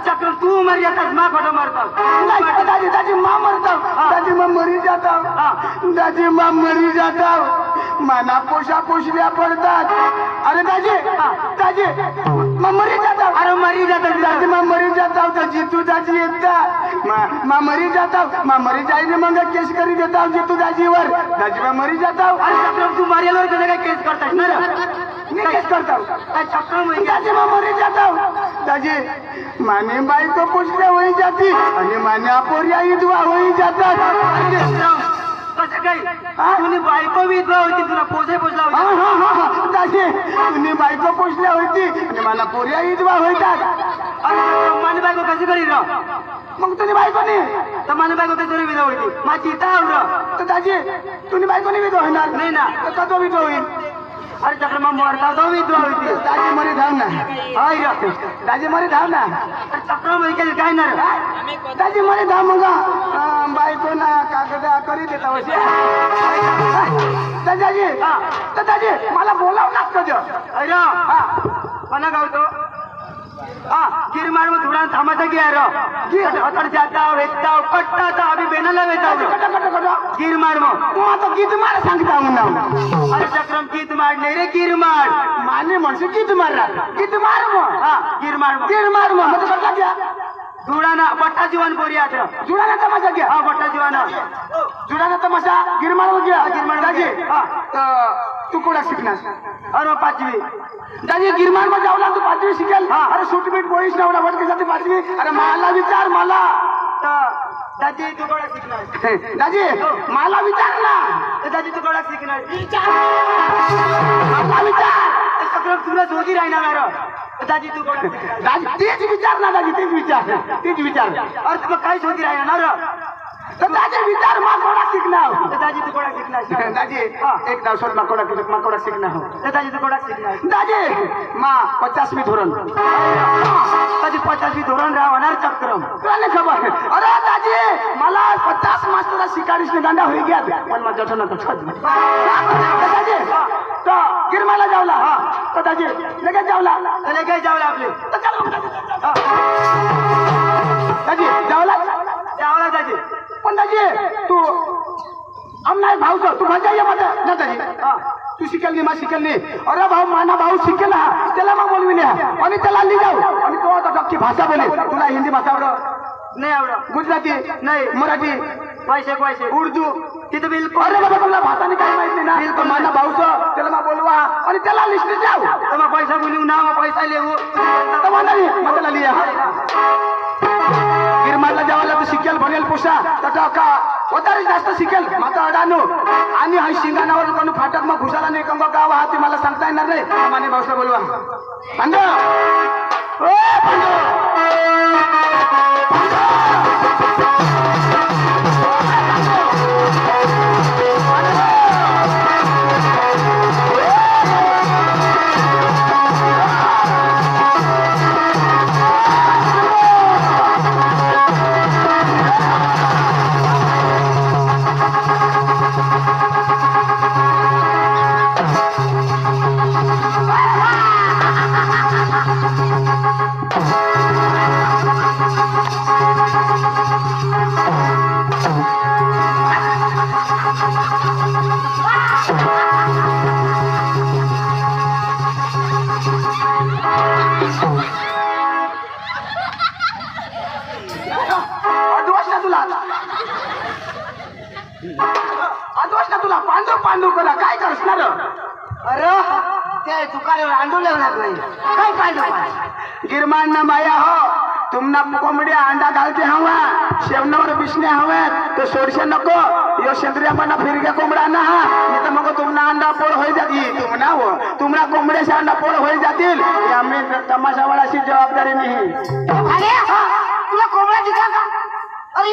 चक्रम तू मर जातास मा खोटं मारतास नाही दाजी दाजी मा मरताव दाजी मा मरी जाताव दाजी मा मरी जाताव मना पोषा पोषल्या पडतात अरे दाजी दाजी मा मरी जाताव अरे मरी जातास दाजी मा मरी जाताव तर जितू दाजी येता मा मरी जाताव मा मरी जाईने मग केस करी देताव जितू दाजीवर दाजी मा मरी जाताव अरे चक्रम तू मारेलवर कसं काय केस करतास ना रे मी केस करताव चक्रम दाजी मा मरी जाताव दाजी माने बायको पुसल्या होई जाती आणि माने पोर्या विधवा होई जातात कसं काय तुझी बायको विधवा होती तुला पोसे पोचला होता दाजी तुम्ही बायको पुसल्या होती आणि मला पोर्या विधवा होईतात अरे माझी बायको कशी करी र मग तुम्ही बायको नाही तर माझी बायको कशी विधवा होती माझी इथं आवड तर दाजी तुम्ही बायको नाही विधवा होणार नाही ना तर कधो विधवा होईल अरे चक्रमा मरता तो विधवा होती दाजी मरी धाव ना हाय दाजी मरी धाव ना चक्रमा काय ना रे दाजी मरी धाव मग बायको ना कागद करी देता वैसे दाजी तर दाजी मला बोलावं लागतं अरे कोणा गावतो गिरमार में थोड़ा थांबाचा की आहे अतर जाता वेचता कट्टाचा अभी बेनाला वेचता गिरमार में तू आता गीत मार सांगता म्हणा अरे चक्रम गीत मार नाही रे गिरमार माने म्हणसे गीत मार गीत मार मग गिरमार मग म्हणजे करता क्या जुडाना बट्टा जीवन बोरी आत्र जुडाना तमाशा क्या हा बट्टा जीवन जुडाना तमाशा गिरमार में क्या गिरमार दाजी तू कोणा शिकणार अरे पाचवी दाजी गिरमार में जावला तू पाचवी शिकेल अरे सुटबीट बोईस ना वट के पाचवी अरे मला विचार मला दादी तू कोणा शिकणार दाजी मला विचार ना दादी तू कोणा शिकणार मला विचार चक्रम तुला जोगी राहणार दादी तू कोणा शिकणार दाजी तेच विचार ना दाजी तेच विचार अरे तुला काय जोगी राहणार तर दाजी विचार माकोडा शिकणार दादी तू कोणा शिकणार दाजी एक दावसर माकोडा शिकणार दादी तू कोणा शिकणार दाजी मा 50वी धोरण दादी 50वी धोरण राहणार चक्रम तुला नाही खबर अरे दाजी मला 50 मास्टर शिकारीस ने गांडा होई गया पण माझा जठन तो दाजी तो गिरमाला जावला तो दाजी लगेच जावला आपले दाजी जावला दादी पण दाजी तू आमना भाऊ तू मजा ये माझा ना दाजी तू शिकेल नाही मा शिकेल नाही अरे भाऊ माना भाऊ शिकेल हा त्याला मग बोलवी नाही आणि त्याला ली जाऊ आणि तो आता नक्की भाषा बोले तुला हिंदी भाषा आवडत नाही आवडत गुजराती नाही मराठी पैसे उर्दू तिथं बिलकुल अरे बाबा तुला भाषाने काही माहित नाही ना बिलकुल माना भाऊचं त्याला मग बोलवा आणि त्याला लिस्ट जाऊ तर मग पैसा बोलू ना मग पैसा लिहू तर मला मग त्याला लिहा गिरमारला जेवायला तू शिकेल बनेल पोषा तर का वतारी जास्त शिकेल माता अडानो आणि हा शिंगाणावर कोण फाटक मग घुसाला नाही कंग गाव हा ते मला सांगता येणार नाही माने भाऊला बोलवा पांडो ओ तुला पांडू करा काय करणार अरे ते दुकानावर अंडू लावणार नाही काय पांडू गिरमान ना माया हो तुमना कोंबड्या अंडा घालते हवा शेवनावर बिसणे हवेत तो सोडशे नको यो शेंद्रिया मना फिरग्या कोंबडा ना हा नाही तर मग तुमना अंडा पोळ होई जातील तुमना हो तुमना कोंबड्याचे अंडा पोळ होई जातील आम्ही तमाशावाळाची जबाबदारी नाही अरे तुला कोंबडा दिसा का अरे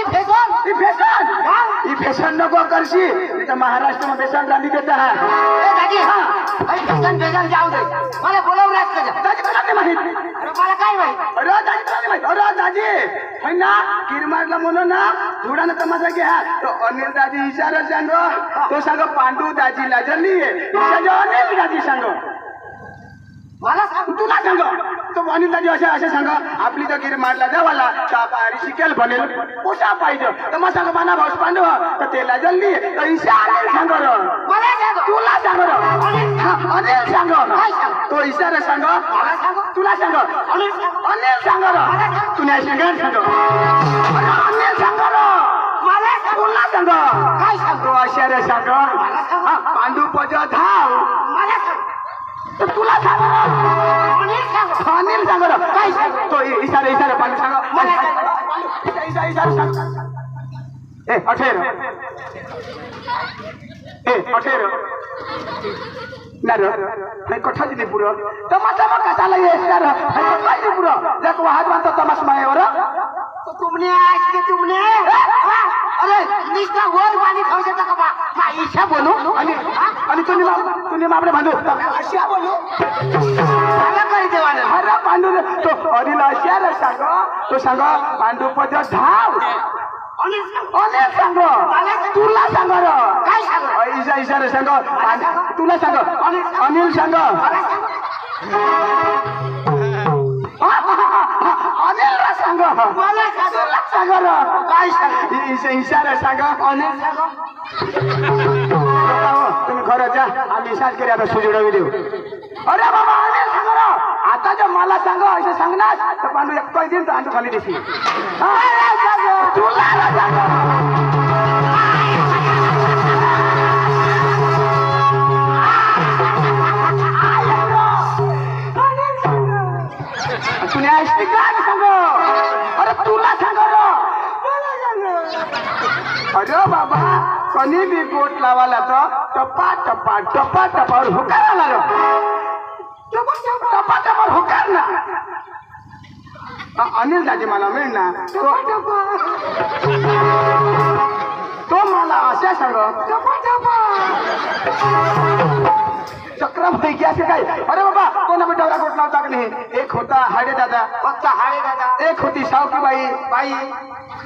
ही फॅशन नको करशी तर महाराष्ट्र में फॅशन रांधी देता है दादी फॅशन जाऊ दे मला बोलावं लागतं दादी तुला नाही माहित अरे मला काय माहित अरे दादी तुला नाही माहित अरे दादी है ना गिरमारला म्हणून ना धुडानं तमाशा घ्या तो अनिल दादी इशारा सांगो तो सांगो पांडू दाजीला जल्ली आहे इशारा अनिल दादी सांगो मला सांग तुला सांग तो अनिल दाजी असे असे सांग आपली तर गिर मारला जावाला तर शिकेल बनेल पोषा पाहिजे तर मग सांग माना भाऊस पांडव तर त्याला जल्दी तर इशारा सांग मला सांग तुला सांग अनिल सांग तो इशारा सांग मला सांग तुला सांग अनिल सांग तू नाही सांग अनिल सांग मला सांग तुला सांग काय सांग तो इशारा सांग पांडू पज धाव मला सांग तर तुला सांग अनिल सांग अनिल सांग काय सांग तो इशारा पांडू सांग मला सांग इशारा सांग ए अठेर नार नाही कठा दिली पुरं तमाशा मग कशाला येणार नाही पाहिजे पुरं जग वाहत वाहत तमाशा मायावर तो तुमने आज के तुमने अरे निष्ठा वर पाणी खाऊ शकता का बा ईशा बोलू आणि तुम्ही आपले बांधू अशा बोलू सांगा करी देवाने अरे पांडू तो अनिल अशाला सांग तो सांग पांडू पद धाव अनिल सांग तुला सांग काय सांग इशारा सांग तुला सांग अनिल सांग अनिल सांग मला सांग सांग काय सांग इशारा सांग अनिल सांग तुम्ही घर जा आम्ही इशारा करी आता सुजडवी देऊ अरे बाबा अनिल सांग आता जर मला सांग असं सांगणार तर पांडू एक काही दिन तर आमच्या खाली देशी तुला सांग तुने ऐकली काय सांग अरे तुला सांग अरे बाबा कधी बी बोट लावायला तर टपा टपा टपा टपावर हुकार आला टपा टपावर हुकार ना अनिल दाजी मला मिळणार तो मला अशा सांग चक्र पैकी असे काय अरे बाबा कोणा डवरा गोट लावता की नाही एक होता हाडे दादा फक्त हाडे दादा एक होती सावकी बाई बाई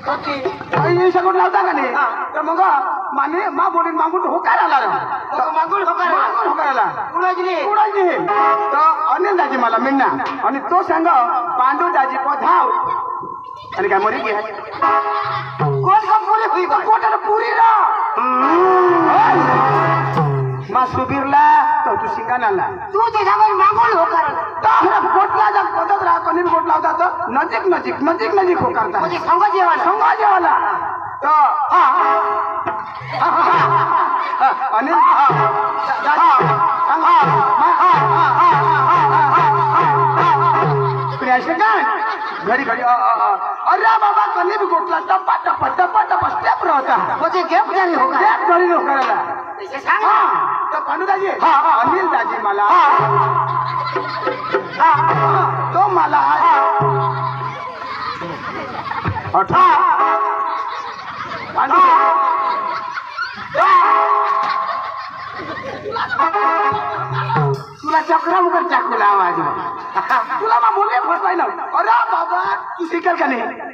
होती बाई सगळं लावता का नाही तर मग माने मा बोलीन मागून होकार आला मागून होकार आला उडाजली तर अनिल दाजी मला मिळणार आणि तो सांग पांडू दाजी धाव आणि काय मरी घ्या कोण का पुरी हुई बा कोटाला पुरी ना मा सुबीरला तो तू शिंगाणाला तू त्याच्यावर मागून होकार गोटला जा पदत राहा कधी गोट लावता तर नजीक नजीक नजीक नजीक हो करता म्हणजे संघ जेवण संघा जेवाला तर अनिल घडी घडी अरे बाबा कधी बी गोटला टप्पा टप्पा टप्पा टप्पा स्टेप राहता म्हणजे गेप झाली हो स्टेप घडी नो करायला सांग तर पांडू दाजी अनिल दाजी मला तो मला अठरा तुला चक्रम कर चाकूला आवाज तुला मा बोलले फसलाय ना अरे बाबा तू शिकेल का नाही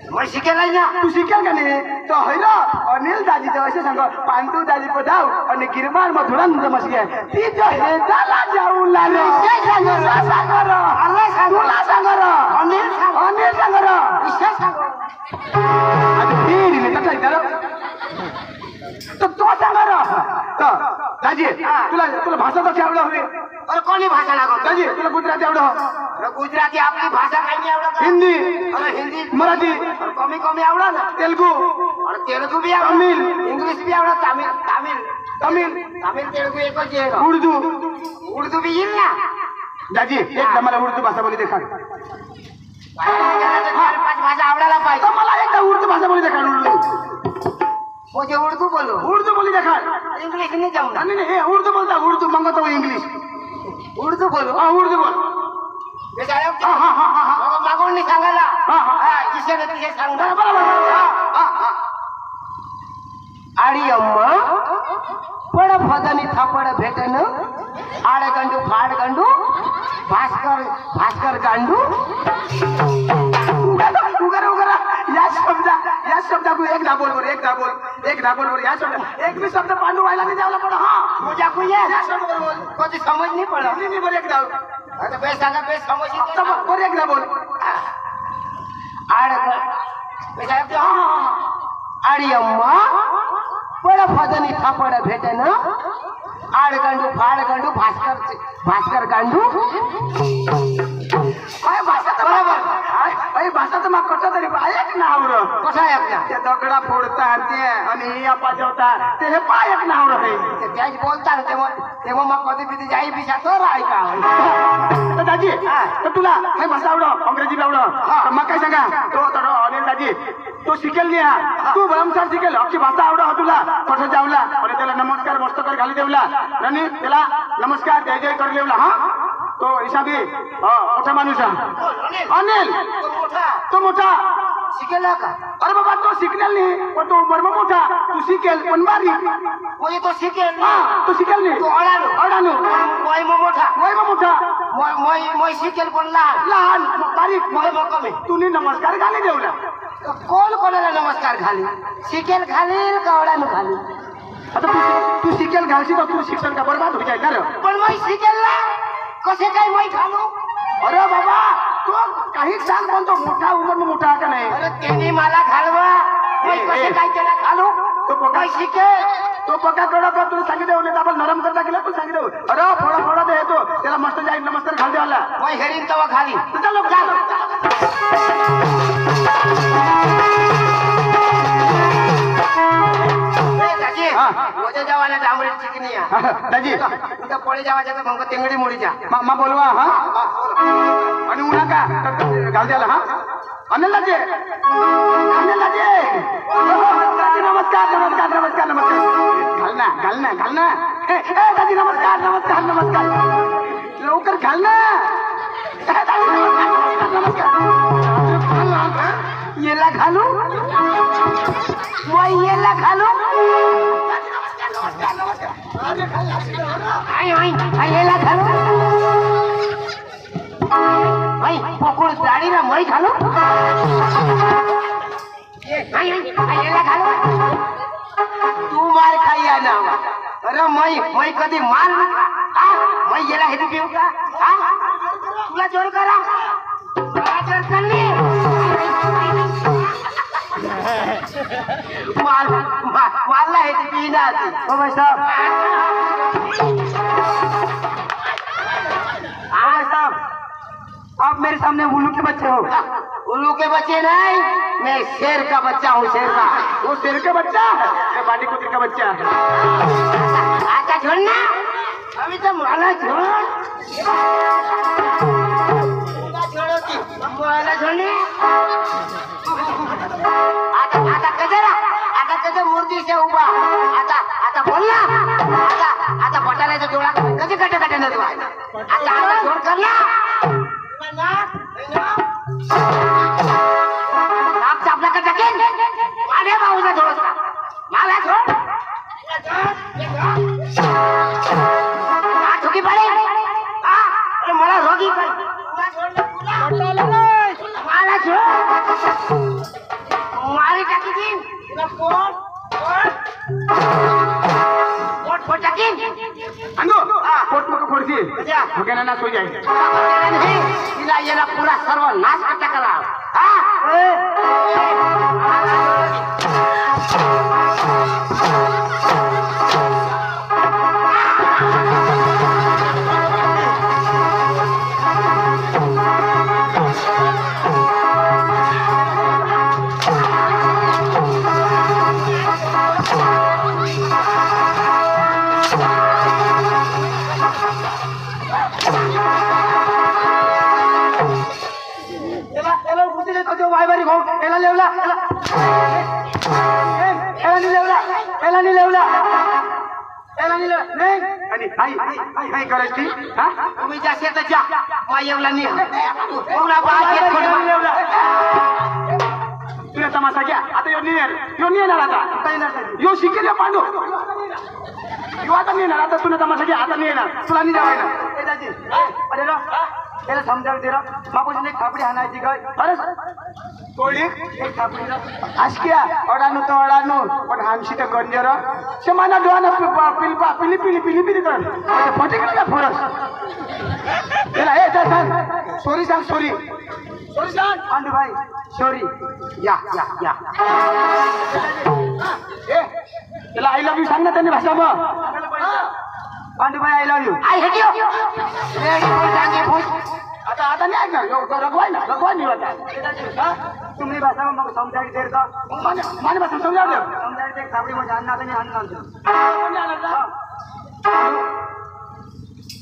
मग शिकेल ना तू शिकेल का नाही तो हैरा अनिल दाजी तो असे सांग पांडू दाजी पधाव आणि गिरमार मधुरा नमस्कार ती जो हेदाला जाऊ लागले तुला सांग अनिल सांग तर तो सांग दाजी तुला भाषा तर आवडा हवी अरे कोणी भाषा लागत दाजी तुला गुजराती आवडा गुजराती आपली भाषा काही नाही आवडत हिंदी अरे हिंदी मराठी कमी कमी आवडा ना तेलुगू अरे तेलुगू भी आवडत तमिल इंग्लिश भी आवडत तमिल तमिल तमिल तमिल तेलुगू एकच आहे उर्दू उर्दू भी येईल ना दाजी एकदा मला उर्दू भाषा बोली देखा चार पाच भाषा आवडायला पाहिजे मला एकदा उर्दू भाषा बोली देखा मुझे उर्दू बोलो उर्दू बोली देखा इंग्लिश नहीं जमना नहीं नहीं उर्दू बोलता उर्दू मंगता हूँ इंग्लिश उर्दू बोलो हाँ उर्दू बोल मागून नाही सांगायला इशे तिथे सांगा आडी अम्मा पड फदनी थापड भेटन आड गंडू फाड गंडू भास्कर गांडू उगरा उगरा या शब्दा को एक बोल बोल या शब्द एक भी शब्द पांडू व्हायला नाही द्यायला पड हाँ मुझा को ये या शब्द बोल कुछ समझ नहीं पड़ा नहीं बोल एक आता बेस सांगा बेस खामोशी आता बरं एकदा बोल आणि अम्मा पड फदनी थापड भेटन आडगंडू फाडगंडू भास्कर गांडू काय भाषा बरोबर भाषा तर मग कसं तरी ऐक ना आवड कसा आहे आपल्या ते दगडा फोडतात ते आणि या पाजवतात ते हे पाय एक नाव आहे त्याच बोलतात तेव्हा मग कधी बिधी जाई बिशा तर ऐका तर दाजी तर तुला हे भाषा आवड अंग्रेजी आवड मग काय सांगा तो तर अनिल दाजी तो शिकेल नाही हा तू भरमसार शिकेल अख्खी भाषा आवड हा तुला कसं जावला आणि त्याला नमस्कार मस्तकर घाली देवला आणि त्याला नमस्कार जय जय कर देवला हा तो हिसाबी मोठा माणूस आहे अनिल तो मोठा शिकेला का अरे बाबा तो शिकलेला नाही पण तो बरोबर मोठा तू शिकेल पण बारी म्हणजे तो शिकेल हा तो शिकेल नाही तो अडाणू अडाणू मोय मोठा वय मग मोठा मोय शिकेल पण लहान लहान बारीक मोय मग कमी तुम्ही नमस्कार घाली देवला कोण कोणाला नमस्कार घाली शिकेल घालील का अडाणू घाली आता तू शिकेल घालशील तर तू शिक्षण का बरबाद होई जाईल ना रे पण मोय शिकेल ना कसे काय मोय घालू अरे बाबा तो काही सांग पण तो मोठा उमर मोठा का नाही अरे त्यांनी मला घालवा मोय कसे काय त्याला घालू तो पका मोय शिकेल तो पका थोडा पण तुला सांगितलं नाही आपण नरम करता गेला पण सांगितलं अरे थोडा थोडा दे तो त्याला मस्त जाईल नमस्कार घाल देवाला मोय हेरीन तवा घाली चलो मोजे जावाला डांबरी चिकनी दाजी तिथं पोळी जावाच्या तर मग तेंगडी मोडीच्या मा बोलवा हा आणि उन्हा का घाल द्याला हा अनिल दाजी अनिल दाजी नमस्कार नमस्कार नमस्कार नमस्कार घाल ना दाजी नमस्कार नमस्कार नमस्कार लवकर घाल ना नमस्कार येला घालू मोय येला घालू येला घालू पकोड गाडीला मै घालू येला घालू तू मार खाई ना अरे मै कधी मार मै येला हे तू घेऊ का तुला जोर करा जोर करली मारला है पीना ओ भाई साहब आप मेरे सामने उल्लू के बच्चे हो उल्लू के बच्चे नहीं मैं शेर का बच्चा हूँ शेर का वो शेर का बच्चा मैं बाटी कुत्री का बच्चा आका छोड़ना अभी तो माला छोड़ माला छोड़ने आता कजरा आता कजर मूर्ती से उभा आता बोल ना आता बटाल्याचा डोळा कधी कट न तू आता जोड कर ना आप चापला का टाकेन माझ्या भाऊचा थोडसा मला छोड ठोकी पडे मला रोगी मला छोड मारी टाकी दिन पोट टाकी अंदो पोट मक फोडसी भगेना ना सो जाए तिला येला पुरा सर्व नाश करता करा करायची तुम्ही जा शेतात जा येवला नाही पुन्हा बाहेर तुला तमाशा घ्या आता यो येणार आता यो शिकेल पांडू यो आता नाही येणार आता तुला तमाशा घ्या आता नाही येणार तुला नाही जावायला अरे त्याला समजावून दे रे मागून एक थापडी आणायची काय अरे कोणी एक थापडी आजकिया अडाणू तो अडाणू पण आमची तर गंजर समाना डोळा पिलपा पिली पिली पिली पिली कर फटे का फरस त्याला ए सांग सॉरी सांग सॉरी सॉरी सांग पांडू भाई सॉरी या या या ए त्याला आय लव्ह यू सांग ना त्यांनी भाषा मग पांडू भाई I love you I hate you ready फुल टांगे फुल आता आता नाही ऐकणार रगवाय नाही होता तुम्ही भाषा मग समजायला देर का माने भाषा समजाव दे समजायला एक थापडी मध्ये आणणार आणि आणणार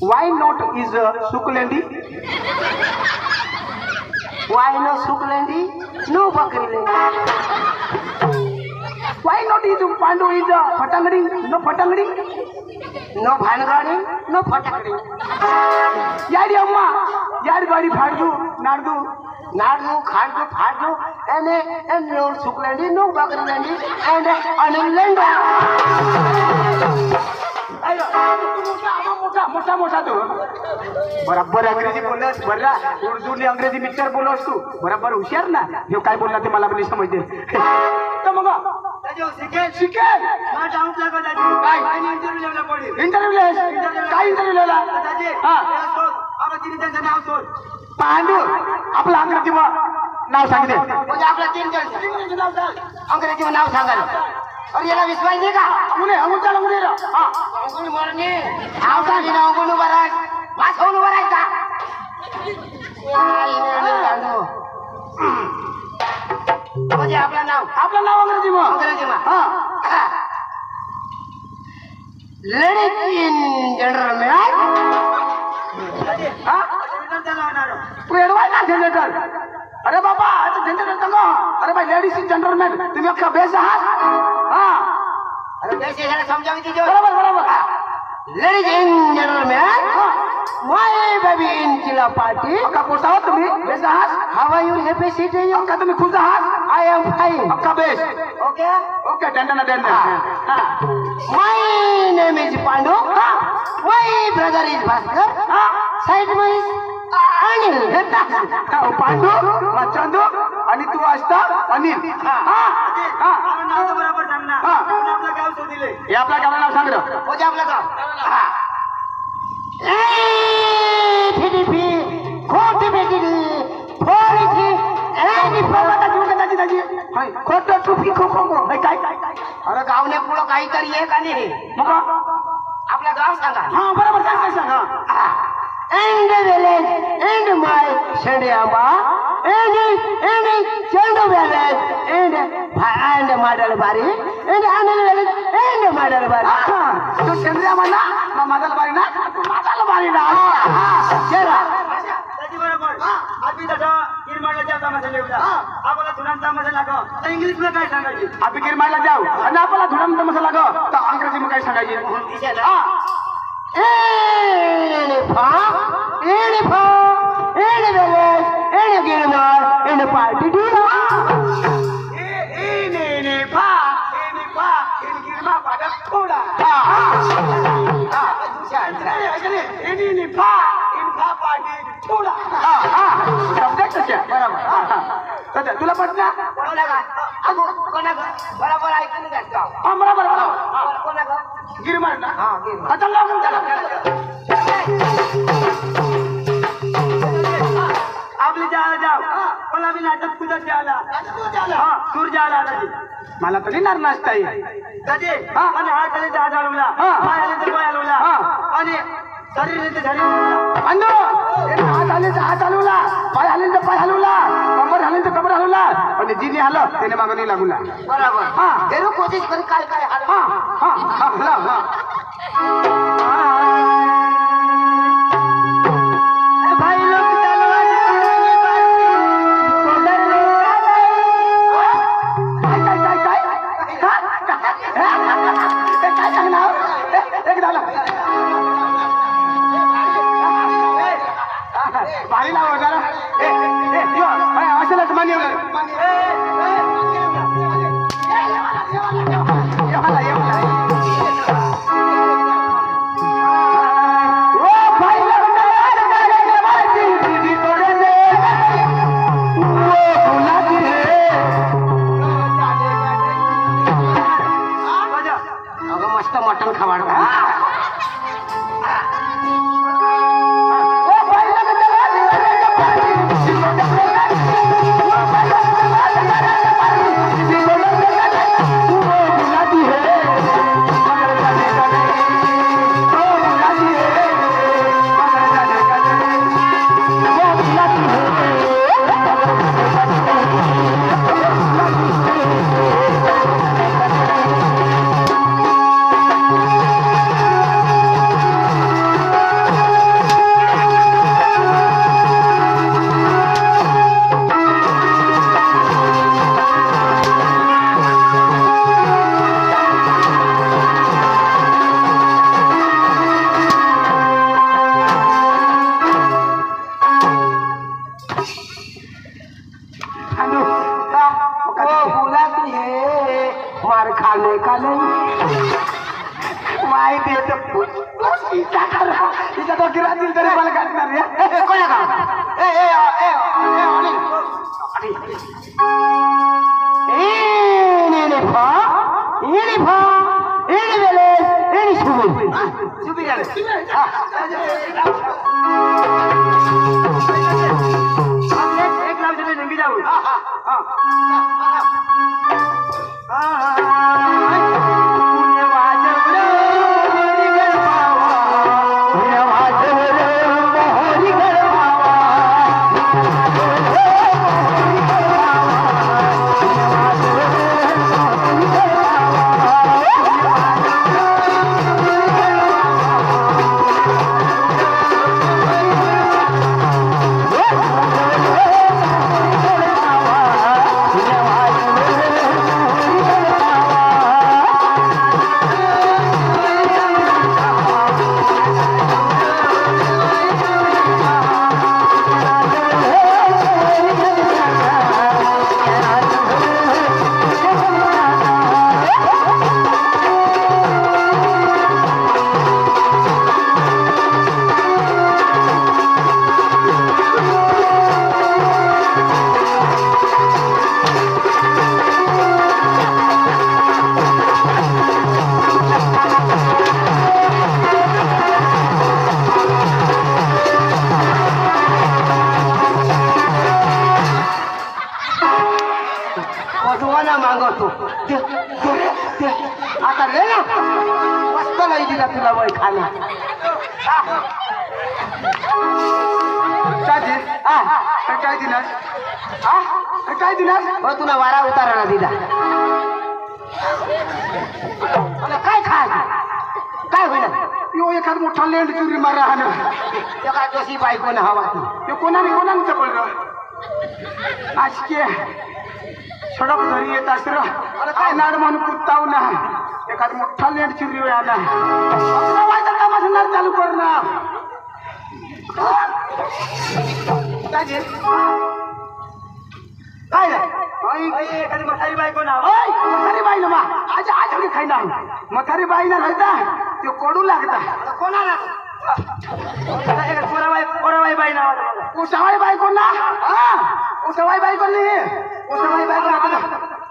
वाय नॉट इज सुकलेंडी वाय नो सुकलेंडी नो बकरी लेंडी वाय नॉट इज पांडू इज फटांगडी नो फटांगडी नो भानगाडी नो फटाकडी याडी अम्मा याड गाडी फाडू नाडू नाडू खाडू फाडू and no सुकलेंडी नो बकरी लेंडी and अनिल लेंडा मोठा मोठा तू बराबर अंग्रेजी बोलस बरा उर्दूली अंग्रेजी मिक्सर बोलस तू बराबर हुशार ना हे काय बोलला ते मला पण समजते तर मग शिकेल माझा आऊट लागत काय? इंटरव्ह्यू लेवला पडेल इंटरव्ह्यू काय इंटरव्ह्यू लिहिला हा आपण तिने त्यांचं नाव शोध पांडू आपलं अंग्रेजी नाव सांग दे म्हणजे आपला तीन जण अंग्रेजी नाव सांगा ना और याला विश्वास नाही का अंगुने अंगुचा अंगुने हा अंगुल मरणे नाव सांगी ना अंगुल उभा राह वास होऊन उभा राहायचा म्हणजे आपलं नाव अंग्रेजी मग अंग्रेजी मा हा लेडीज इन जनरल में हा तू एडवाय ना जनरेटर अरे बाबा आता जनरेटर सांगा अरे भाई लेडीज इन जनरल में तुम्ही अख्खा बेस आहात हा अरे कैसे याला समजावी दीजिए बरोबर बरोबर लेडीज इन जनरल में माय बेबी इन चिला पार्टी अक्का कोसा आहात तुम्ही बेस आहात हाउ आर यू हैप्पी सिटी अक्का तुम्ही खुश आहात आई एम फाइन अक्का बेस ओके ओके दंडना दंड My name is Pandu. My brother is Bhaskar. Side में is Anil. पांडू चंदू आणि तू असता अनिल हा हा नाव तर बरोबर सांग ना हा. आपण आपलं गाव शोधिले हे आपल्या गावाला नाव सांग रं. हो जा आपला गाव. फिलिपी खोटी बेटी फोडी थी आणि आता तू का दाजी हाय खोटं टुपी खो खो खो हे काय काय काय अरे गावने पुढं काहीतरी आहे का नाही मग आपलं गाव सांगा हा बरोबर सांग हा and the village and my Shandyamba and Chandu village and Madalbari and Anil village and Madalbari. तो चंद्रिया म्हणा माझा बारी ना माझा बारी ना जरा त्याची बरोबर आधी तसं किरमाळला जाता मजा लेवला आपला तुरांचा मजा लागो आता इंग्लिश मध्ये काय सांगायची आपण किरमाळला जाऊ आणि आपला धुडम मसाला ग तर अंग्रेजी मध्ये काय सांगायचे हा any village any Gilmar any party do किरमा पाडा थोडा बरोबर तुला पटला बरोबर ऐकून घ्या हा बरोबर कोणा गिरमार ना हा गिरमार आता लागून त्याला आपली जायला जाव मला बी नाटक तुझं द्यायला हा सूर जायला दादी मला तरी नार नाचता येईल दादी हा. आणि हात आले तर हात हलवला हा. पाय आले तर पाय हलवला हा. आणि शरीर आले तर शरीर हलवला. अंदो हात आले तर हात हलवला पाय हलेल तर पाय हलवला कमर हलेल तर कमर हलवला आणि जिने हलं त्याने मागं नाही लागूला बरोबर हा. जरूर कोशिश करी काय काय हाल हा हा हा हला हा भाई लोग तलवार काय काय सांगणार एक झालं भारी लावा जरा असेलच मान्य खाने का नहीं माहिती आहे तर तिचा तो गिरा दिल तरी मला काढणार रे कोणा का ए ए ए ए Anil ini pa ini bele ini subi gale एक नाव से निंगी जाऊ मागवतो आता रे ना मस्त नाही दिला तुला वय खाना काय दिलास काय दिलास हो तुला वारा उतारा ना दिला काय खाय काय होईना यो एखाद मोठा लेंड चुरी मारा हा ना एका जोशी बायको ना हवा यो कोणाने चपल आज के सडक घरी येत असर काय नाड म्हणून कुत्ताव ना एखाद मोठा लेंड चुरी आला तमाशा चालू कर ना काय एखादी म्हातारी बायको ना म्हातारी बाई ना आज आज खाई ना म्हातारी बाई ना राहता ते कडू लागता कोणाला कोराबाई बाई नाव उसावाई बायको ना उसावाई बायको नाही उसावाई बायको ना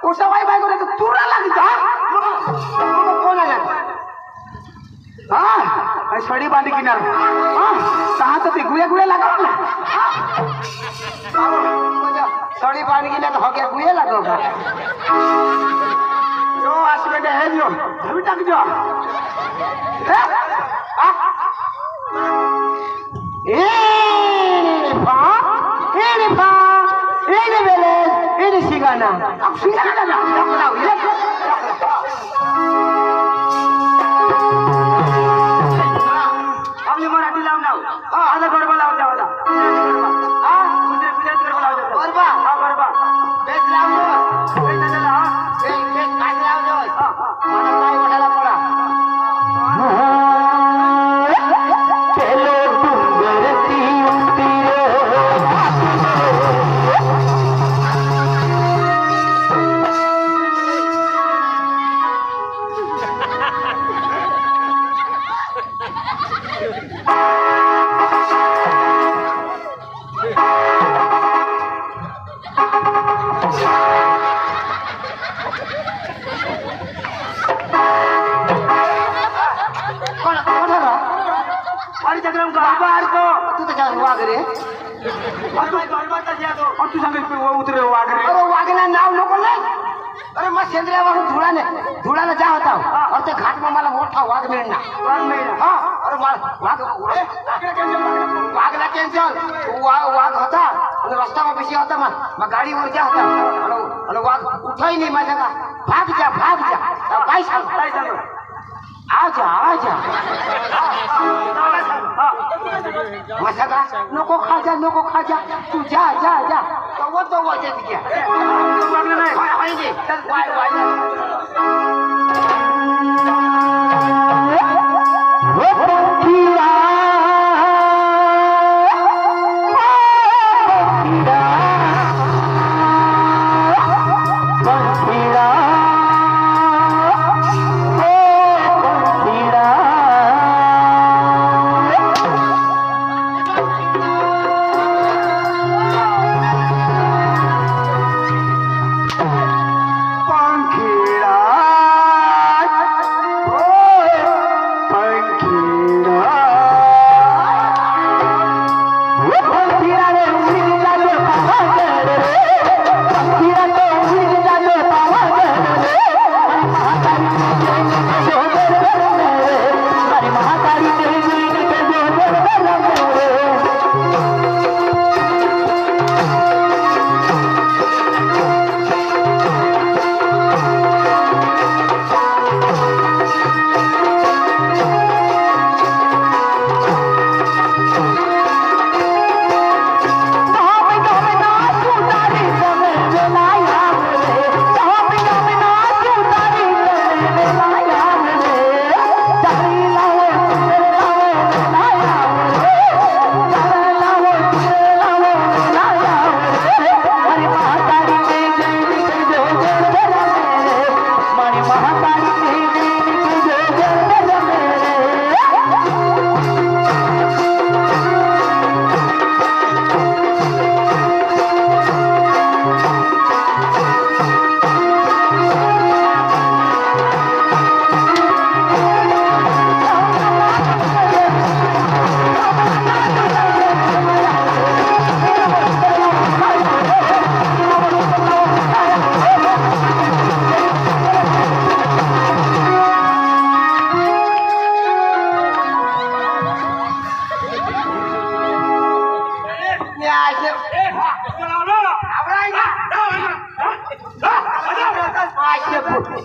उसावाई बायको ना तुरा लागता कोणाला हा सडी बांधी किनार सहा तर ते गुया गुया लागाव ना सडी पाणी गेल्या तर हग्या गुये लागव का जो आसमेटे है जो अभी तक जो ini beles ini sigana आपली मराठी लाव नाव आता गरबा लावता होता गुजरात गरबा लावता गरबा हा गरबा बेस लावलो बेस झाला बेस काय लावलो मला काय वाटायला पडा वागरे तू सांग उतरे वागरे अरे वागना नाव नको नाही अरे मग सेंद्रियावरून धुळाला जा होता और ते घाट में मला मोठा वाघ मिळणार हा अरे वाघला कॅन्सल वाघ होता आणि रस्ता में पिछे होता मग गाडीवर जा होता आणि वाघ उठाई नाही माझ्या का भाग जा काय सांग आजा मसाला नको खा जा तू जा तो वाजत घ्या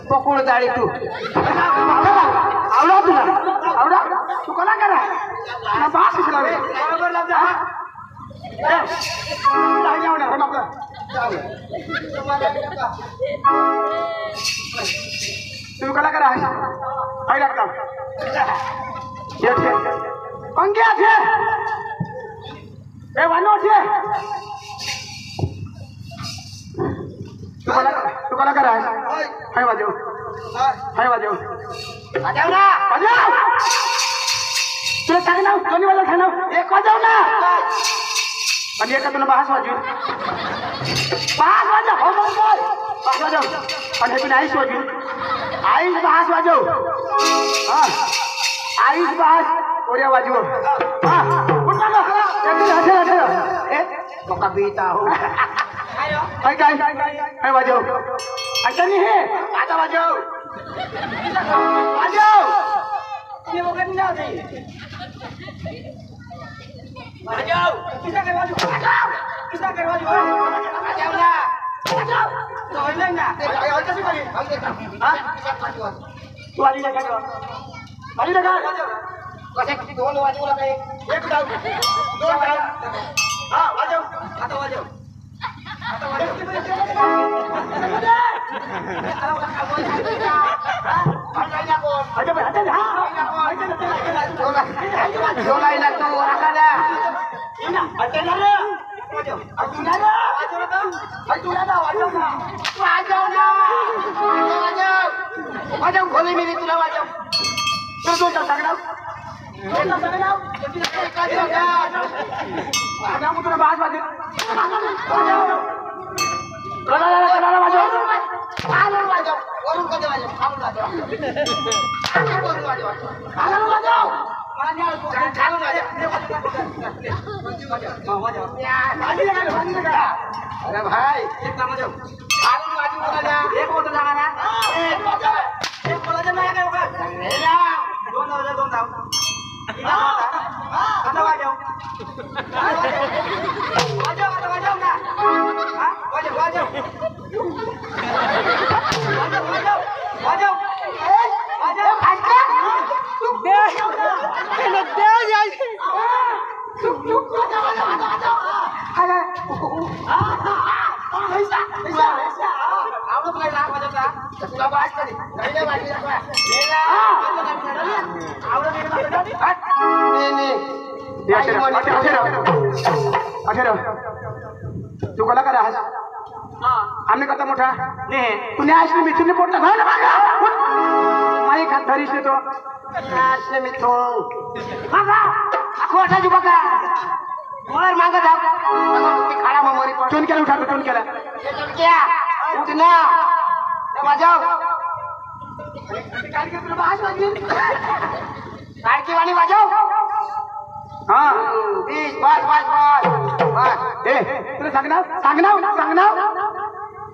पकोड जाळी तू आवडा तुला आवडा तू कोणा करा ना बास दिसला रे बरोबर लाव जा तुम्ही कोणा करा हाय लागता ये छे पंग्या छे ए वानो छे तू कोणा करा हाय वाजव वाजव ना वाजव तुला सांग ना दोन्ही वाजव सांग ना एक वाजव ना आणि एका तुला बास वाजव हो बोल बास वाजव आणि हे पण आईस वाजव आईस बास वाजव हा आईस बास ओरिया वाजव हा कुठला हटे ए मका बीता हो काय काय वाजव अच्छा नाही हे आता वाजव वाजव ये वगैरे ना दे किसा के बाजू वाजव ना तो होईल ना कसं करी तू आली ना कसे दोन वाजवला काय एक डाव दोन हा वाजव आता वाजव जोलायला तो राखादा वाजव खोली मिली तुला वाजव तुला बास वाजेल वरून कधी वाजव अरे भाई एक काम वाजव खालून वाजू नका एक होतं जागा ना एक बोलायचं नाही काय बघा दोन धाव दोन धाव आता वाजव वाजव ना वाजव तुला बाज करी नाही वाजली तू कोणा करा आम्ही करता मोठा तुने असली मिथून पोटला झालं माई खात धरीस तो असले मी तो खोटा ju बघा वर मागं जाऊ खाडा मरी पण टोन केला उठा टोन केला क्या उठ ना वाजव काढकी वाणी वाजव हा 20 बस ए तुला सांग ना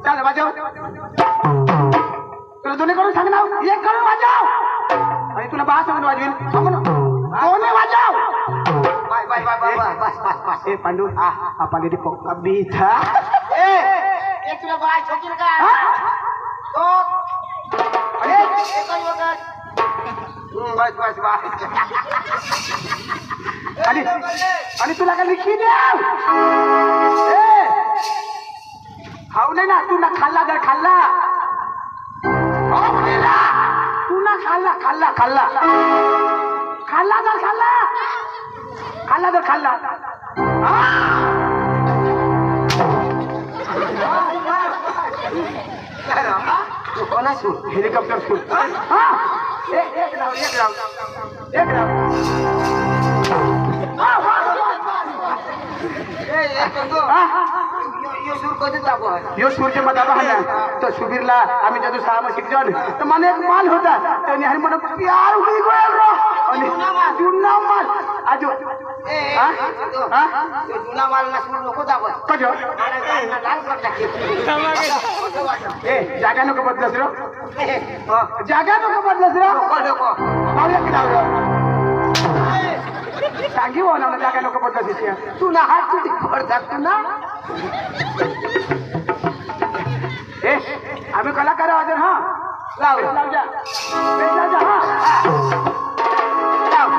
चल वाजव तुला दोन्ही कडून सांग ना एक कडून वाजव आणि तुला बास म्हणून वाजवील दोन्ही वाजव बस ए पांडू आपण किती अभी था ए एक तुला बाय छोकी का तो बस आणि तुला काय लिखी द्याव खाऊ नाही ना तू ना खाल्ला जर खाल्ला तू ना खाल्ला जर खाल्ला कोणा हेलिकॉप्टर सूट एक राव यो सूर्य मधाबा तो सुबीरला आम्ही जातो 6 महिने शिकजन तर मला एक माल होता त्याने हरी म्हणून प्यार होई गोल रो आणि जुना माल आजो जुना माल नसणार नको दाबत कजो ए जागा नको बदलस रो जागा नको बदलस रो मावल्या की नाव सांगी हो ना जागा नको बदलस तू ना हात तुझी पडतात तू ना ए आम्ही कलाकार आहोत हा लाव लाव जा बेस लाव जा हा लाव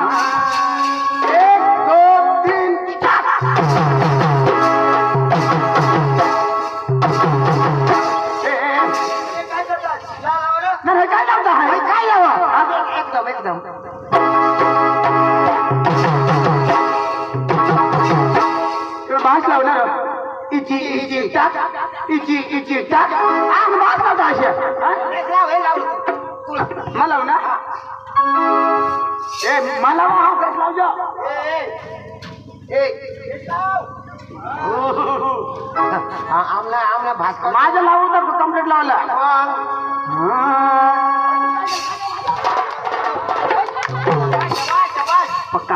1 2 3 नाही काय लावता हे काय लावा एकदम एकदम तुला बास लावणार इची इची टाक इची टाक आग बास लावता अशा लाव हे लाव तुला मला लाव ना ए मला हा कस लाव जा आमला आमला भास्कर माझं लावू तर कंप्लीट लावला पक्का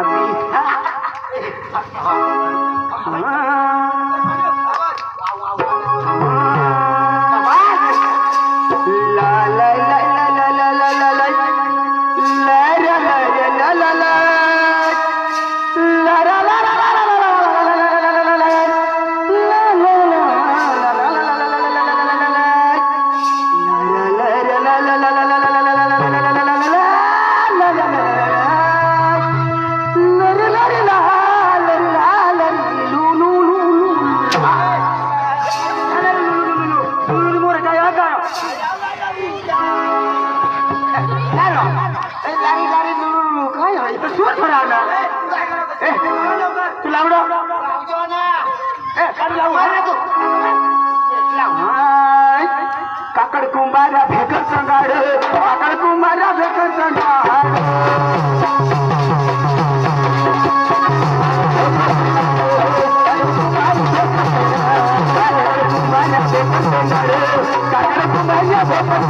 काकड कुंभारा भेकर संगाड काकड कुंभारा भेकर संगाड काकड कुंभारा भेकर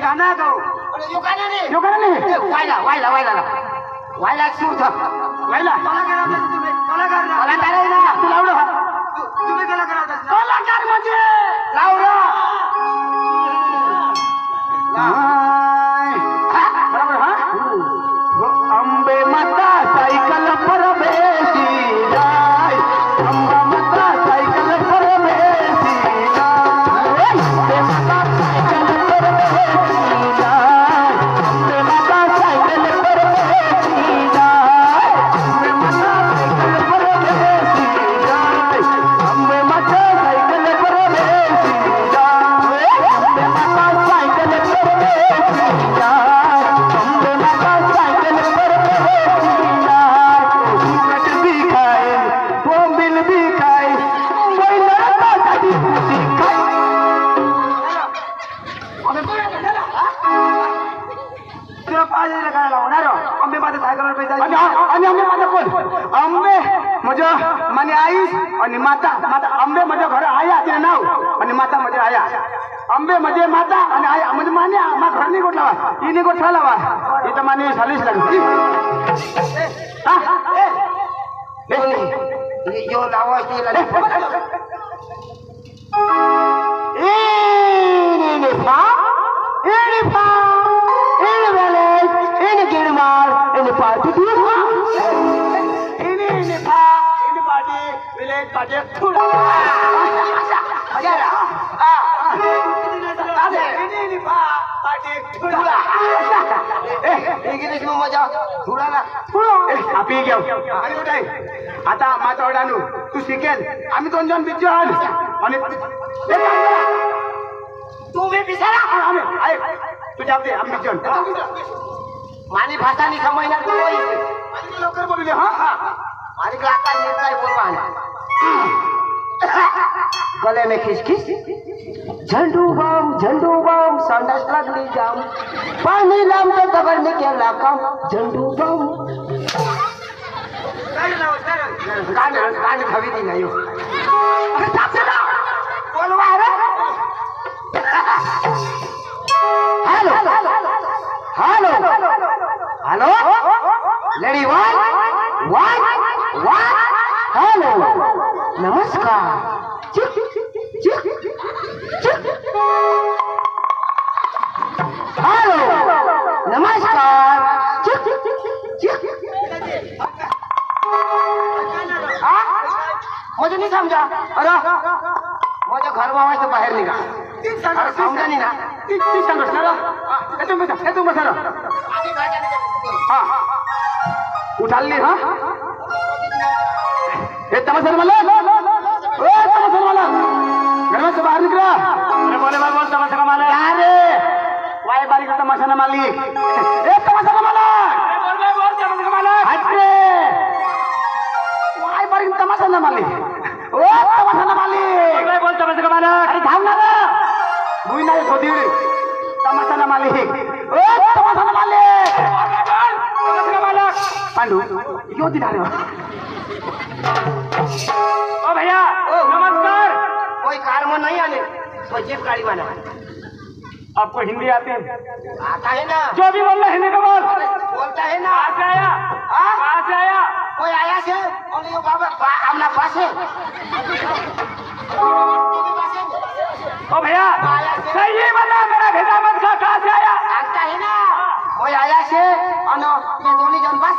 गाना गाऊ वायला वायला वायला वायला सूर वायला कलाकार आहे ना तू लावलं तुम्ही कलाकार आहात ना? कलाकार म्हणजे लाव बरोबर हा अंबे माता सायकल परदेशी जाय अंबा माता सायकल परदेशी जाय अंबे माता सायकल परदेशी जाय अंबे माता सायकल परदेशी जाय अंबे माता सायकल परदेशी जाय अंबे माता सायकल परदेशी जाय अंबे माता सायकल परदेशी जाय अंबे माता सायकल परदेशी जाय फुकट भी खाए बोंबिल भी खाए बैलाला कधी खुशी खाए तुला 5,000 काय लावणार आंबे माझ्या सायकलवर पैसा आणि आंबे माझा कोण आंबे म्हणजे माने आई आणि माता माता आंबे म्हणजे घर आया तिने नाव आणि माता म्हणजे आया आंबे म्हणजे माता आणि आया म्हणजे माने मा घर नाही गोठलावा ही नाही गोठलावा इथं माने झालीच लागली जो लावा मजा थोडा आपी घेऊ आणि कुठे आता माझा ऑर्डर आणू तू शिकेल आम्ही 2 जण बिजू आणि तुम्ही बिचारा तुझ्या दे आम्ही बिजू मानी भाषा नहीं समझना लवकर बोलू हा मानी आता नेता है बोलवा गले में खिसखिस झंडू बम संडास लागली जाम पाणी लांब दगड निघाला काम झंडू बम कान खावी दी नाही बोलवा रे hello hello hello lady one hello नमस्कार मुझे नहीं समझा अरे मुझे घर में आवाज तो बाहर निकाल अरे समझा नहीं ना ती सांगस ना हे तू बसा हाँ उठाली हाँ हे तमाशा मला तमाशा मला घर में से बाहर निकला अरे बोले भाई बोल तमाशा का मालिक अरे वाई बारी का तमाशा ना मालिक ए तमाशा का मालिक बोल भाई बोल तमाशा का मालिक हट रे वाई बारी का तमाशा ना मालिक ओ तमाशा ना मालिक बोल भाई बोल तमाशा का मालिक अरे थांब ना रे बुई नाही होती रे तमाशा ना मालिक ओ तमाशा ना मालिक बोल भाई बोल तमाशा का मालिक पांडू यो दिखा रहे हो ओ भैया नमस्कार कोई कार में नहीं आने कोई जीप गाड़ी में आना आपको हिंदी आती है आता है ना जो भी बोल रहा हिंदी में बोल बोलता है ना कहाँ से आया कहाँ से आया कोई आया से और ये बाबा हमना पास है ओ भैया सही बता मेरा भेजा मत खा कहाँ से आया आता है ना कोई आया से और ये दोनों जन बस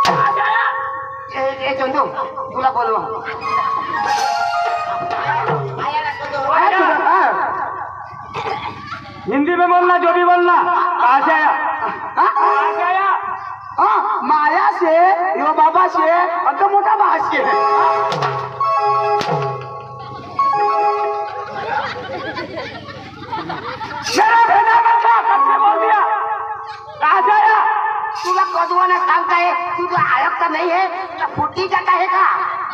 कहाँ से आया ए चंदू तुला बोलवा हिंदी में बोलना जो भी बोलना कहाँ से आया कहाँ से आया हाँ माया से यो बाबा से और तो मोटा बाहर से मेरा भेजा मत खा कब से बोल दिया कहाँ से आया तुला कदवा ने सांगता है तू तो आयक तो नहीं है तो फुटी जाता है का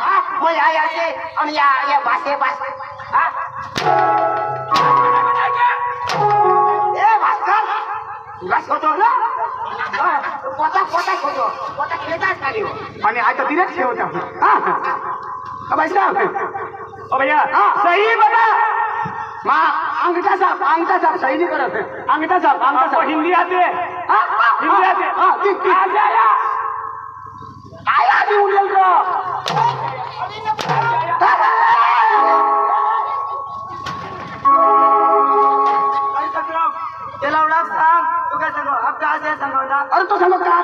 हाँ कोई आया से और या बासे बास हाँ ए भास्कर तुला सोचो ना पोता पोता सोचो पोता खेलता खाली हो आणि आता तिरेच ठेवता हाँ अब ऐसा ओ भैया सही बता माँ अंगठा साहब सही नहीं करो अंगठा साहब हिंदी आती है हिंदी आती है कहाँ से आया आया भी उड़ेल रो चला उड़ा साहब तू क्या संगो अब कहाँ से संगो ना अरे तो संगो कहाँ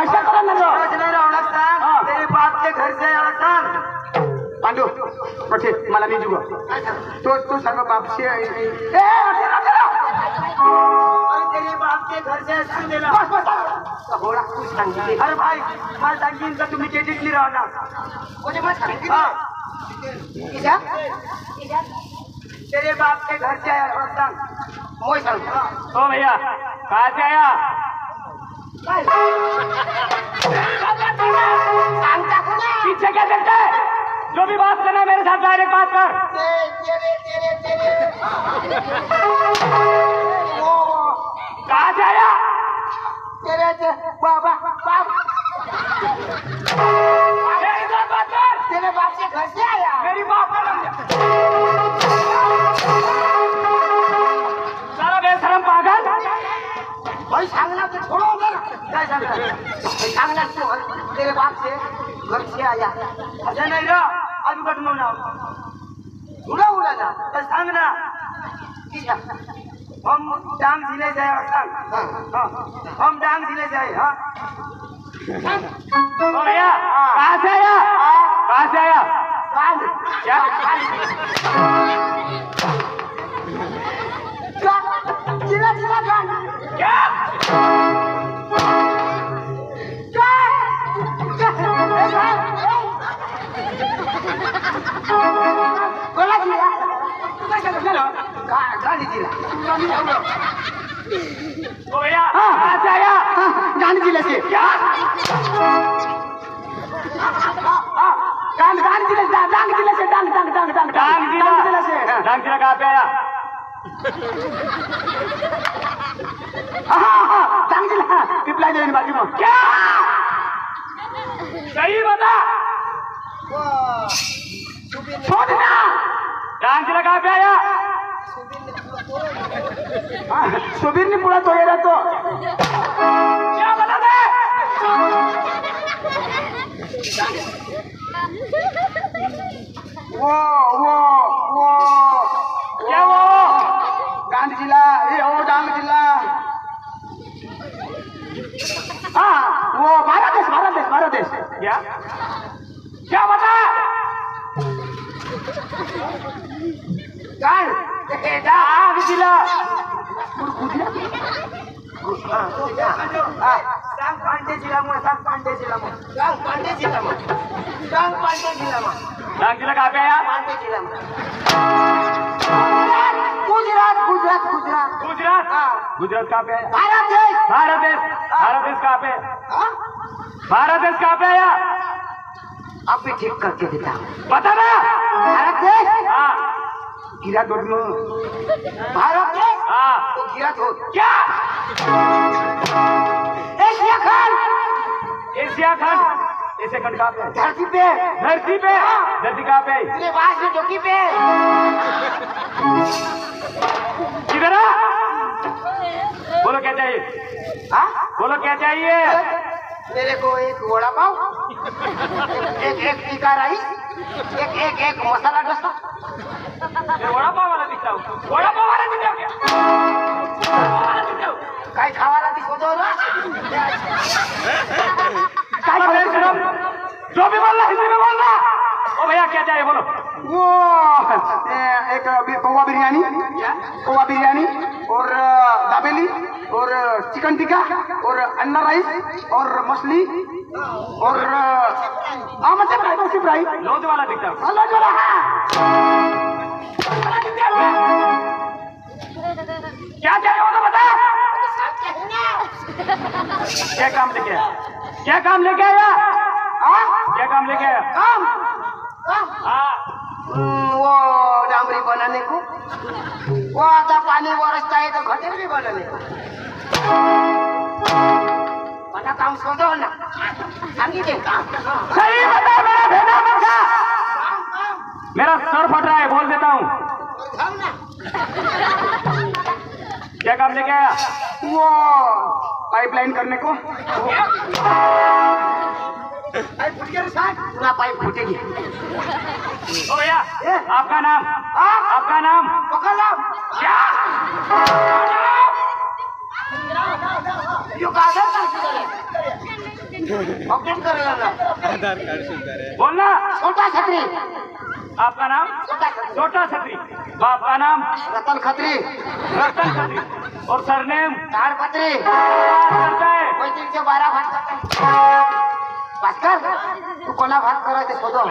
ऐसा करो ना तो नहीं रहा उड़ा साहब तेरे बाप के घर से उड़ा साहब पांडू पठे मला नहीं जुगो तो संगो बाप से अरे तेरे बाप के घर से संग देना थोड़ा कुछ सांगितले अरे भाई मला सांगीन का तुम्ही केटीत नाही राहणार कोणी मत सांगितले हाँ किसा तेरे बाप के घर से आया और संग मोय सांग ओ भैया कहाँ से आया सांगता कोणी पीछे क्या देखते है जो भी बात करना है मेरे साथ डायरेक्ट बात कर तेरे कहाँ से आया तेरे बाबा मेरे साथ बात कर तेरे बाप से घर से आया मेरी बाप का नाम सारा बेशरम पागल भाई सांगना तो छोड़ो ना क्या सांगता सांगना तो तेरे बाप से घर से आया अच्छा नहीं रहा अभी कटमो ना उड़ा उड़ा ना तो सांग ना हम डांग जिले से आए सांग हाँ हम डांग जिले से आए हाँ ओ भैया कहाँ से आया कहाँ से आया कान क्या जिला जिला कान क्या बोला जिला गाड़ी जिला ओ भैया कहाँ से आया गांधी जिले से क्या डांग जिले से डांग जिले से डांग जिला कहाँ पे आया डांग जिला पिपला जमीन बाजू में क्या सही बता छोड़ना डांग जिला कहाँ पे आया सुबीर ने पूरा तो ये रहा तो क्या बता दे वो क्या वो डांग जिला ये हो डांग जिला हाँ वो भारत देश क्या काय हे जा आग दिला सांग पांडे जिल्हा मग सांग पांडे जिल्हा मग सांग पांडे जिल्हा मग सांग पांडे जिल्हा मग सांग तिला का प्या पांडे जिल्हा मग गुजरात गुजरात गुजरात गुजरात हाँ। गुजरात कहाँ पे है भारत देश भारत देश कहाँ पे है हाँ? भारत देश कहाँ पे है या अब भी ठीक करके देता हूँ बता ना भारत देश हाँ गिरत हो भारत देश हाँ तो गिरत हो क्या एशिया खंड एशिया खंड एशिया खंड कहाँ पे है धरती पे धरती पे धरती कहाँ पे है पूरे बास में डोकी पे किधर है बोलो क्या चाहिए हाँ बोलो क्या चाहिए मेरे को एक वड़ा पाव एक टिक्का राइस एक मसाला डोसा मैं वड़ा पाव वाला दिखता हूँ वड़ा पाव वाला दिखता हूँ क्या वड़ा पाव वाला दिखता हूँ काय खावाला दिसो दो ना काय खावाला जो भी बोल रहा हिंदी में बोल रहा ओ भैया क्या चाहिए बोलो वो एक कौवा बिरयानी और दाबेली और चिकन टिक्का और अन्ना राइस और मछली और मछली फ्राई लौज वाला दिखता हूँ क्या चाहिए वो तो बता क्या काम लेके आया क्या काम लेके आया क्या काम लेके आया काम हाँ वो डामरी बनाने को वो आता पानी बरसता है तो घटे भी बनाने को बना काम सोचो ना समझी दे सही बता मेरा भेजा मत खा मेरा सर फट रहा है बोल देता हूँ क्या काम लेके आया वो पाइपलाइन करने को पूरा पाइप फूटेगी ओ भैया आपका नाम पकड़ क्या यो कागज अपडेट करेगा ना बोलना छोटा छतरी आपका नाम छोटा छतरी बाप का नाम रतन खत्री रतन छतरी और सरनेम ताड़पत्री करता है कोई 312 भात करता है भास्कर तू कोणा भात करायचे शोधो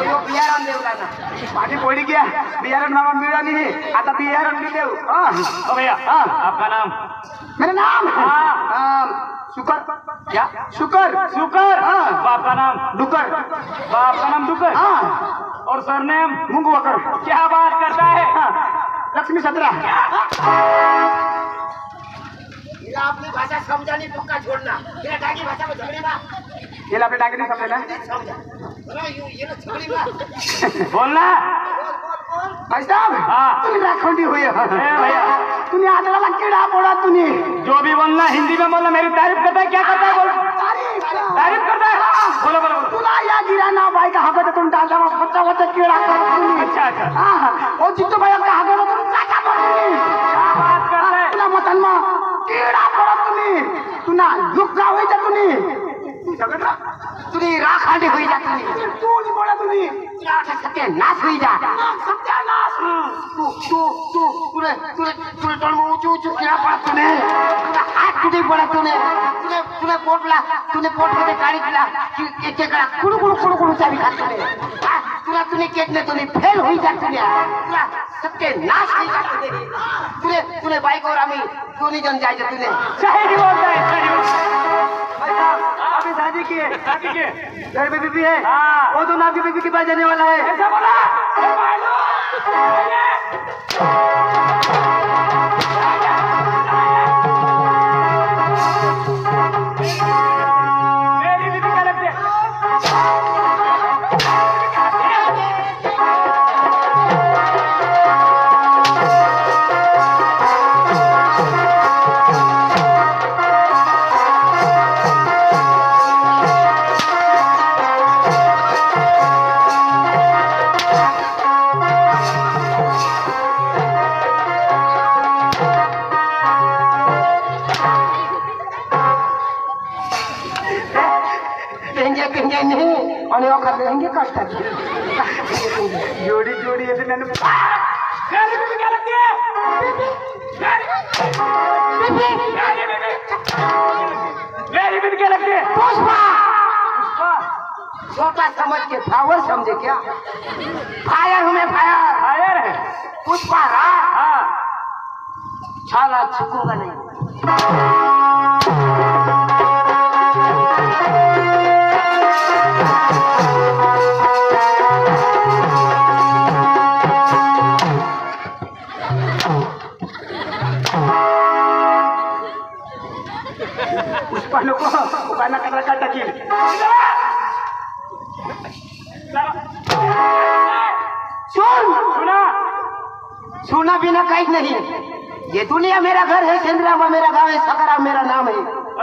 यो बियारण देवला ना माझी पोळी घ्या बियारण नावा मिळाली नाही आता बियारण मी देऊ ओ भैया आपका नाम मेरा नाम शुकर क्या शुकर शुकर हाँ। बाप का नाम डुकर बाप का नाम डुकर हाँ और सरनेम मुंगवकर क्या बात करता है लक्ष्मी सत्रा हिला आपली भाषा समजानी पक्का छोड़ना हिला डागी भाषा में झगड़े ना गेला आपल्या टाकीने समजेल समझा अरे ये ना झगड़ी बा बोलना भाई साहब हाँ। तुम्ही राखोंडी होय भैया तुम्ही आदळाला किडा पोडा तुम्ही जो भी बोलना हिंदी में बोलना मेरी तारीफ करता है क्या करता है बोल तारीफ करता है बोलो बोलो बोलो तुला या गिराना बाई का हागतून टाळला फच्चा फच्चा किडा तुम्ही अच्छा अच्छा हा ओ जितो बाई का हागतून काटा तुम्ही क्या बात करता है तुला मतनमा किडा पोडा तुम्ही तुना दुःख होईचा तुम्ही झगडा तुझी राखांडी होई जा तुम्ही तू नि बोला तुम्ही सत्यानाश होई जा सत्यानाश तुले टोल ऊंचू ऊंचू किडा पड़ा तूने हाथ टूटे पड़ा तूने पोट मध्ये गाडी दिला एक एक कुडू चावी खात तूने केटने तूने फेल होई जा तुला सत्यानाश होई जा तुने बाइक और आम्ही दोन्ही जण जायचं तुने सही नहीं बोलता है सही बोलता भाई साहब अभी शादी की है शादी के घर में बीबी है हाँ। वो तो आपकी बीबी के पास जाने वाला है ऐसा बोला मेरी बीबी का लगते पेंगे नहीं आणि ओखर देंगे कष्टाची जोडी जोडी येते त्यानं मेरी बीबी क्या लगती है मेरी बीबी क्या लगती है पुष्पा पुष्पा छोटा समझ के पावर समझे क्या फायर हूँ मैं फायर फायर है पुष्पा राज हाँ छाला छूकूंगा नहीं पुष्पा नको उपायना कचरा का टाकील सुन सुना सुना बिना कहीं नहीं ये दुनिया मेरा घर है चंद्रमा मेरा गांव है सकरा मेरा नाम है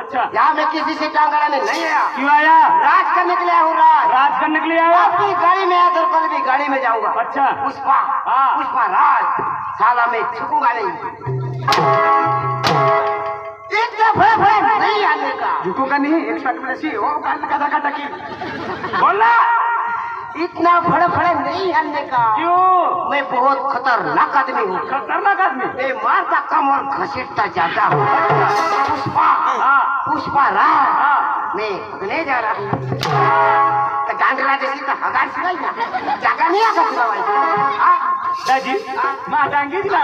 अच्छा यहाँ मैं किसी से टांग अड़ाने नहीं आया क्यों आया राज करने के लिए आया हूँ राज राज करने के लिए आया अपनी गाड़ी में आया तो कल भी गाड़ी में जाऊंगा अच्छा पुष्पा हाँ। पुष्पा राज साला मैं छुपूंगा नहीं इतना भय नहीं आने का झुकूगा नहीं एक्सपेक्टेशन ओ उपायना कचरा का टाकील बोलना इतना फड़फड़े नहीं आने का क्यों मैं बहुत खतरनाक आदमी हूँ खतरनाक आदमी मैं मारता कम और घसीटता ज्यादा हूँ पुष्पा हाँ पुष्पा राज हाँ मैं उगने जा रहा हूँ तो गांडला जैसी तो हगार सिलाई ना जगह नहीं आगा तुला भाई हाँ दादी माँ डांगी दिला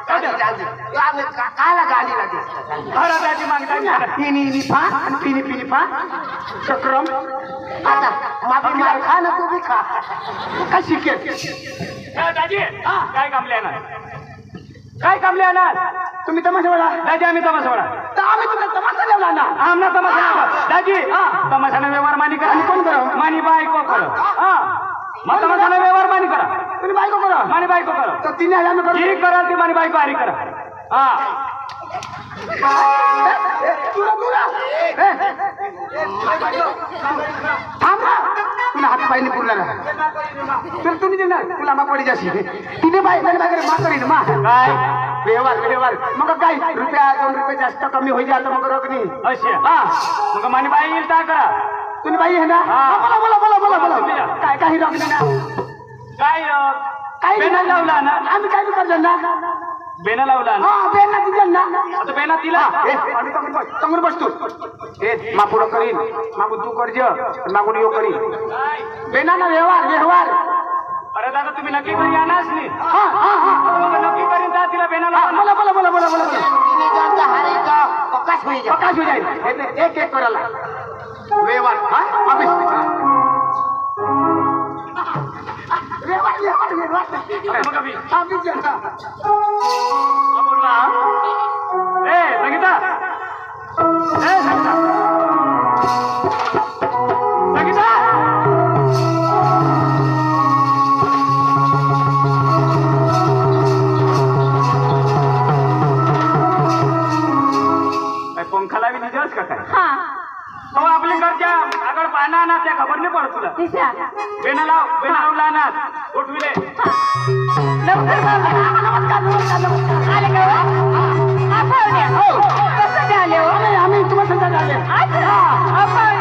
काला गाली लगे अरे दादी मांगता पिनी पिनी पा पिनी पिनी पा चक्रम आता माफी मार खा ना तू भी खा काय शिकेल दादी काय काम लिहाणार काय काम लिहाणार तुम्ही तमाशा वळा दादी आम्ही तमाशा वळा तर आम्ही तुला तमाशा लावला ना आमना तमाशा दादी तमाशाने व्यवहार मानी करा कोण करा मानी बायको करा हा मग तमाशाने व्यवहार मानी करा तुम्ही बायको करा मानी बायको करा तर 3000 मी करू जी कराल ती मानी बायको हरी करा हा तुला तुला थांब ना तुला हात पायने पुरला ना तर तुम्ही देणार तुला मा पडी जाशी तिने बाय बाय मा करीन मा काय व्यवहार व्यवहार मग काय रुपया 2 रुपये जास्त कमी होई जात मग रकनी अशी हा मग मानी बाई येईल ता करा तुम्ही बाई आहे ना हा. बोला बोला बोला बोला बोला काय काही रकनी ना काय काही बेना लावला ना आम्ही काय करणार ना बेना लावला ना हा बेना तिथं ना आता बेना तिला समोर बस तू ए मा पुढं करीन मागून तू करज मागून यो करीन बेना ना व्यवहार व्यवहार अरे दादा तुम्ही नक्की घरी आणाच नाही हा हा हा मग नक्की करीन ता तिला बेना हा, लावा बोला बोला बोला बोला बोला तिने जाता हारे का पकाश होई जा प्रकाश हो जाईल एक एक करायला व्यवहार हा ऑफिस व्यवहार व्यवहार व्यवहार मग अभी ऑफिस जाता बोलला ए संगीता ए संगीता पंखाला बी निजस का काय हा तो आपल्या घरच्या आगळ पाना ना त्या खबर नाही पडत तुला दिशा बेना लावला ना उठविले लवकर नमस्कार नमस्कार नमस्कार आले का हो? आपण कसं आले हो आम्ही तुम्हाला सांगा आले अच्छा आपण